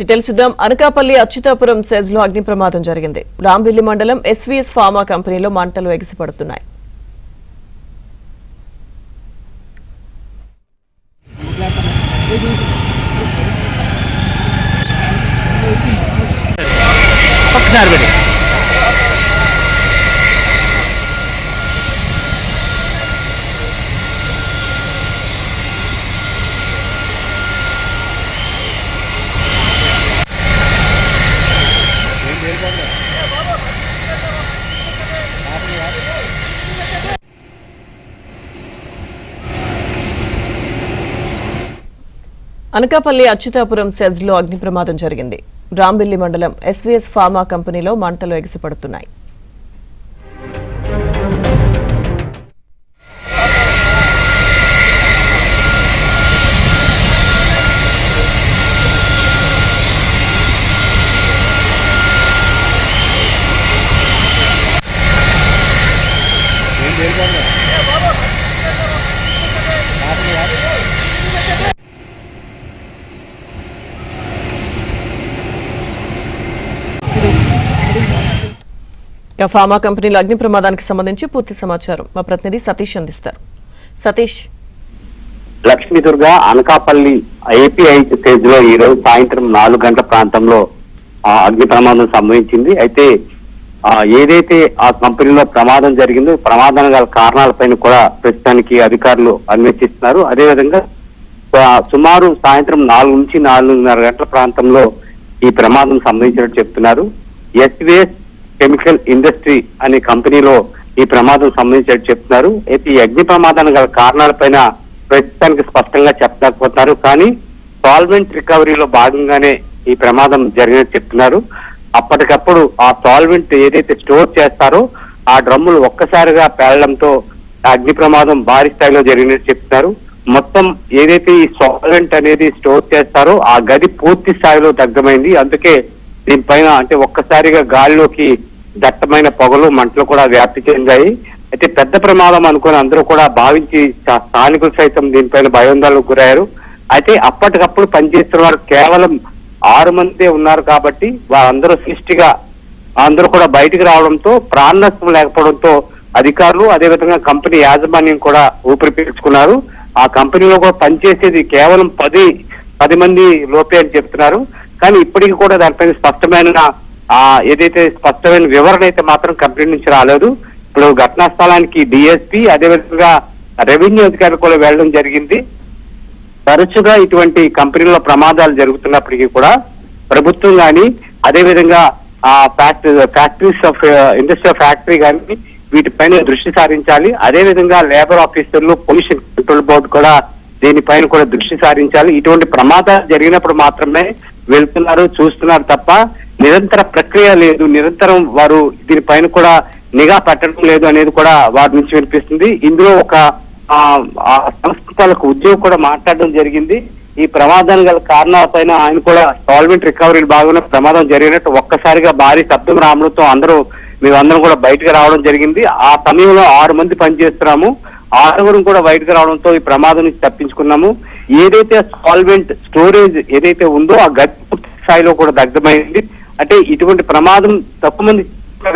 Details చూద్దాం. Anakapalli Atchutapuram SEZ లో అగ్ని ప్రమాదం జరిగింది. రాంబిల్లి మండలం ఎస్వీఎస్ ఫార్మా కంపెనీలో మంటలు ఎగిసిపడుతున్నాయి. అనకాపల్లి అచ్యుతాపురం సెజ్ లో అగ్ని ప్రమాదం జరిగింది. రాంబిల్లి మండలం ఎస్వీఎస్ ఫార్మా కంపెనీలో మంటలు ఎగిసిపడుతున్నాయి. ఫార్మా కంపెనీలో అగ్ని ప్రమాదానికి సంబంధించి పూర్తి సమాచారం మా ప్రతినిధి సతీష్ అందిస్తారు. సతీష్. లక్ష్మీ దుర్గా అనకాపల్లి ఏపీఐ స్టేజ్ లో ఈ రోజు సాయంత్రం 4 గంటల ప్రాంతంలో అగ్ని ప్రమాదం సంభవించింది. అయితే ఏదైతే ఆ కంపెనీలో ప్రమాదం జరిగిందో ప్రమాదం గల కారణాలపైన కూడా ప్రస్తుతానికి అధికారులు అన్వేషిస్తున్నారు. అదేవిధంగా సుమారు సాయంత్రం 4 నుంచి 4:30 గంటల ప్రాంతంలో ఈ ప్రమాదం సంభవించినట్టు చెప్తున్నారు. ఎస్వీఎస్ కెమికల్ ఇండస్ట్రీ అనే కంపెనీలో ఈ ప్రమాదం సంబంధించినట్టు చెప్తున్నారు. అయితే ఈ అగ్ని ప్రమాదానికి గల కారణాలపైన ప్రస్తుతానికి స్పష్టంగా చెప్పలేకపోతున్నారు. కానీ సాల్వెంట్ రికవరీలో భాగంగానే ఈ ప్రమాదం జరిగినట్టు చెప్తున్నారు. అప్పటికప్పుడు ఆ సాల్వెంట్ ఏదైతే స్టోర్ చేస్తారో ఆ డ్రమ్ములు ఒక్కసారిగా పేలడంతో అగ్ని ప్రమాదం భారీ స్థాయిలో జరిగినట్టు చెప్తున్నారు. మొత్తం ఏదైతే ఈ సాల్వెంట్ అనేది స్టోర్ చేస్తారో ఆ గది పూర్తి స్థాయిలో దగ్ధమైంది. అందుకే దీనిపైన అంటే ఒక్కసారిగా గాలిలోకి దట్టమైన పొగలు మంటలు కూడా వ్యాప్తి చెందాయి. అయితే పెద్ద ప్రమాదం అనుకుని అందరూ కూడా భావించి స్థానికులు సైతం దీనిపైన భయోందోళనకు గురయ్యారు. అయితే అప్పటికప్పుడు పనిచేస్తున్న వారు కేవలం 6 మందే ఉన్నారు కాబట్టి వారందరూ సృష్టిగా అందరూ కూడా బయటికి రావడంతో ప్రాణ నష్టం లేకపోవడంతో అధికారులు అదేవిధంగా కంపెనీ యాజమాన్యం కూడా ఊపిరి పీల్చుకున్నారు. ఆ కంపెనీలో కూడా పనిచేసేది కేవలం 10 మంది లోపే అని చెప్తున్నారు. కానీ ఇప్పటికీ కూడా దానిపైన స్పష్టమైన స్పష్టమైన వివరణ అయితే మాత్రం కంపెనీ నుంచి రాలేదు. ఇప్పుడు ఘటనా స్థలానికి డిఎస్పీ అదేవిధంగా రెవెన్యూ అధికారులు కూడా వెళ్ళడం జరిగింది. తరచుగా ఇటువంటి కంపెనీలో ప్రమాదాలు జరుగుతున్నప్పటికీ కూడా ప్రభుత్వం కానీ అదేవిధంగా ఫ్యాక్టరీస్ ఆఫ్ ఇండస్ట్రీ ఫ్యాక్టరీ కానీ వీటిపైన దృష్టి సారించాలి. అదేవిధంగా లేబర్ ఆఫీసర్లు పొల్యూషన్ కంట్రోల్ బోర్డు కూడా దీనిపైన కూడా దృష్టి సారించాలి. ఇటువంటి ప్రమాదాలు జరిగినప్పుడు మాత్రమే వెళ్తున్నారు చూస్తున్నారు తప్ప నిరంతర ప్రక్రియ లేదు, నిరంతరం వారు దీనిపైన కూడా నిఘా పెట్టడం లేదు అనేది కూడా వారి నుంచి వినిపిస్తుంది. ఇందులో ఒక సంస్థలకు ఉద్యోగం కూడా మాట్లాడడం జరిగింది. ఈ ప్రమాదానికి గల కారణాలపైన ఆయన కూడా సాల్వెంట్ రికవరీ భాగంలో ప్రమాదం జరిగినట్టు ఒక్కసారిగా భారీ శబ్దం రావడంతో మేమందరం కూడా బయటకు రావడం జరిగింది. ఆ సమయంలో 6 మంది పనిచేస్తున్నాము. 6 కూడా బయటకు రావడంతో ఈ ప్రమాదం నుంచి తప్పించుకున్నాము. ఏదైతే సాల్వెంట్ స్టోరేజ్ ఏదైతే ఉందో ఆ గది పూర్తి స్థాయిలో కూడా దగ్ధమైంది. అంటే ఇటువంటి ప్రమాదం తక్కువ మంది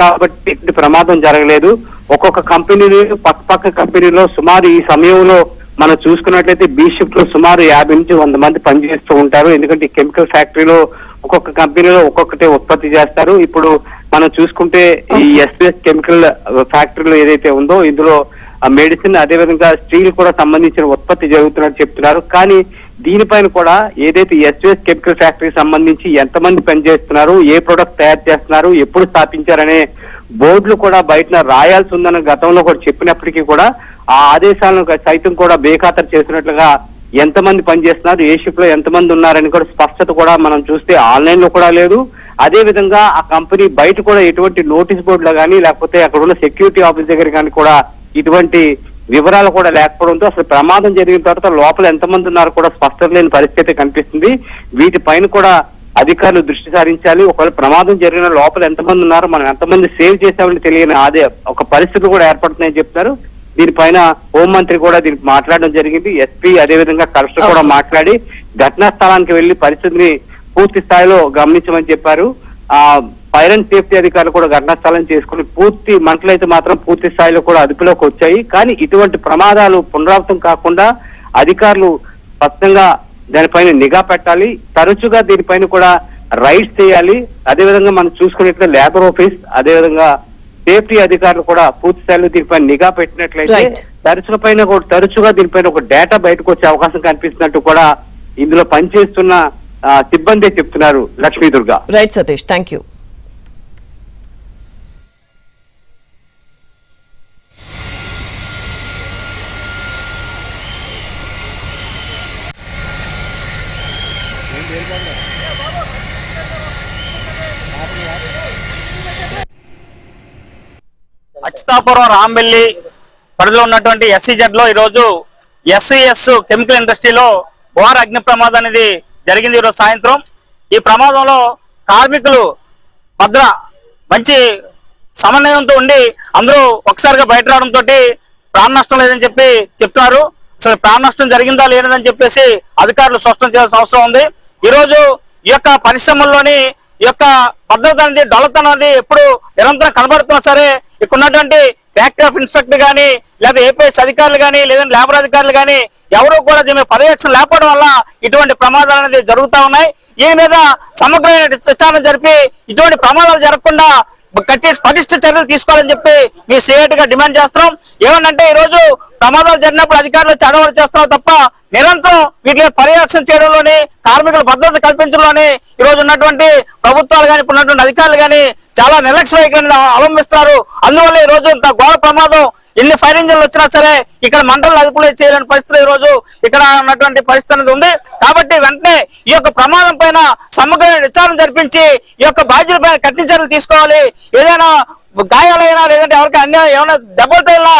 కాబట్టి ఇటువంటి ప్రమాదం జరగలేదు. ఒక్కొక్క కంపెనీలు పక్క కంపెనీలో సుమారు ఈ సమయంలో మనం చూసుకున్నట్లయితే బి షిఫ్ట్ లో సుమారు 50 నుంచి 100 మంది పనిచేస్తూ ఉంటారు. ఎందుకంటే ఈ కెమికల్ ఫ్యాక్టరీలో ఒక్కొక్క కంపెనీలో ఒక్కొక్కటే ఉత్పత్తి చేస్తారు. ఇప్పుడు మనం చూసుకుంటే ఈ ఎస్వీఎస్ కెమికల్ ఫ్యాక్టరీలో ఏదైతే ఉందో ఇందులో మెడిసిన్ అదేవిధంగా స్టీల్ కూడా సంబంధించిన ఉత్పత్తి జరుగుతున్నట్టు చెప్తున్నారు. కానీ దీనిపైన కూడా ఏదైతే ఎస్వీఎస్ కెమికల్ ఫ్యాక్టరీకి సంబంధించి ఎంతమంది పనిచేస్తున్నారు, ఏ ప్రొడక్ట్ తయారు చేస్తున్నారు, ఎప్పుడు స్థాపించారనే బోర్డులు కూడా బయట రాయాల్సి ఉందని గతంలో కూడా చెప్పినప్పటికీ కూడా ఆ ఆదేశాలను సైతం కూడా బేఖాతరు చేసినట్లుగా ఎంతమంది పనిచేస్తున్నారు, ఏ షిప్ లో ఎంతమంది ఉన్నారని కూడా స్పష్టత కూడా మనం చూస్తే ఆన్లైన్ లో కూడా లేదు. అదే విధంగా ఆ కంపెనీ బయట కూడా ఎటువంటి నోటీస్ బోర్డులో కానీ లేకపోతే అక్కడ ఉన్న సెక్యూరిటీ ఆఫీస్ దగ్గర కానీ కూడా ఇటువంటి వివరాలు కూడా లేకపోవడంతో అసలు ప్రమాదం జరిగిన తర్వాత లోపల ఎంతమంది ఉన్నారు కూడా స్పష్టత లేని పరిస్థితి కనిపిస్తుంది. వీటిపైన కూడా అధికారులు దృష్టి సారించాలి. ఒకవేళ ప్రమాదం జరిగిన లోపల ఎంతమంది ఉన్నారు, మనం ఎంతమంది సేవ్ చేశామని తెలియని ఒక పరిస్థితులు కూడా ఏర్పడుతున్నాయని చెప్తున్నారు. దీనిపైన హోంమంత్రి కూడా దీనికి మాట్లాడడం జరిగింది. ఎస్పీ అదేవిధంగా కలెక్టర్ కూడా మాట్లాడి ఘటనా స్థలానికి వెళ్లి పరిస్థితిని పూర్తి స్థాయిలో గమనించమని చెప్పారు. ఫైర్ అండ్ సేఫ్టీ అధికారులు కూడా ఘటనా స్థలం చేసుకుని పూర్తి మంటలైతే మాత్రం పూర్తి స్థాయిలో కూడా అదుపులోకి వచ్చాయి. కానీ ఇటువంటి ప్రమాదాలు పునరావృతం కాకుండా అధికారులు స్పష్టంగా దానిపైన నిఘా పెట్టాలి. తరచుగా దీనిపైన కూడా రైడ్స్ చేయాలి. అదేవిధంగా మనం చూసుకున్నట్లయితే లేబర్ ఆఫీస్, అదేవిధంగా సేఫ్టీ అధికారులు కూడా పూర్తి స్థాయిలో దీనిపైన నిఘా పెట్టినట్లయితే తరచుగా దీనిపైన ఒక డేటా బయటకు వచ్చే అవకాశం కనిపిస్తున్నట్టు కూడా ఇందులో పనిచేస్తున్న సిబ్బంది చెప్తున్నారు. Lakshmi Durga. Right Satish, thank you. Achyutapuram Rambilli పరిధిలో ఉన్నటువంటి ఎస్సీజెడ్ లో ఈరోజు ఎస్వీఎస్ కెమికల్ ఇండస్ట్రీలో ఘోర అగ్ని ప్రమాదం అనేది జరిగింది ఈరోజు సాయంత్రం. ఈ ప్రమాదంలో కార్మికులు మంచి సమన్వయంతో ఉండి అందరూ ఒకసారిగా బయట రావడంతో ప్రాణ నష్టం లేదని చెప్పి చెప్తున్నారు. అసలు ప్రాణ నష్టం జరిగిందా లేదని చెప్పేసి అధికారులు స్పష్టం చేయాల్సిన అవసరం ఉంది. ఈ రోజు ఈ యొక్క పరిశ్రమల్లోని ఈ యొక్క భద్రత అనేది డొల్లతనం అనేది ఎప్పుడు నిరంతరం కనబడుతున్నా సరే ఇక్కడ ఉన్నటువంటి ఫ్యాక్టరీ ఆఫ్ ఇన్స్పెక్టర్ కానీ లేదా ఏపీఎస్ అధికారులు కానీ లేదంటే లేబర్ అధికారులు కానీ ఎవరు కూడా దీని పర్యవేక్షణ లేకపోవడం వల్ల ఇటువంటి ప్రమాదాలు అనేది జరుగుతూ ఉన్నాయి. ఈ మీద సమగ్రమైన విచారణ జరిపి ఇటువంటి ప్రమాదాలు జరగకుండా పటిష్ట చర్యలు తీసుకోవాలని చెప్పి మీ సిఐటి గా డిమాండ్ చేస్తున్నాం. ఏమనంటే ఈ రోజు ప్రమాదాలు జరిగినప్పుడు అధికారులు చడవడి చేస్తున్నాం తప్ప నిరంతరం వీటిని పర్యవేక్షణ చేయడంలోని కార్మికుల భద్రత కల్పించడంలోని ఈ రోజు ఉన్నటువంటి ప్రభుత్వాలు కానీ ఇప్పుడు ఉన్నటువంటి అధికారులు కానీ చాలా నిర్లక్ష్య వైఖరిని అవలంబిస్తున్నారు. అందువల్ల ఈ రోజు ఇంత ఘోర ప్రమాదం ఎన్ని ఫైర్ ఇంజన్లు వచ్చినా సరే ఇక్కడ మంటలు అదుపులో చేయలేని పరిస్థితులు ఈ రోజు ఇక్కడ ఉన్నటువంటి పరిస్థితి అనేది ఉంది. కాబట్టి వెంటనే ఈ యొక్క ప్రమాదం పైన సమగ్రమైన విచారణ జరిపించి ఈ యొక్క బాధ్యుల పైన కఠిన చర్యలు తీసుకోవాలి. ఏదైనా గాయాలైనా లేదంటే ఎవరికి అన్యాయం ఏమైనా దెబ్బలు తగిలినా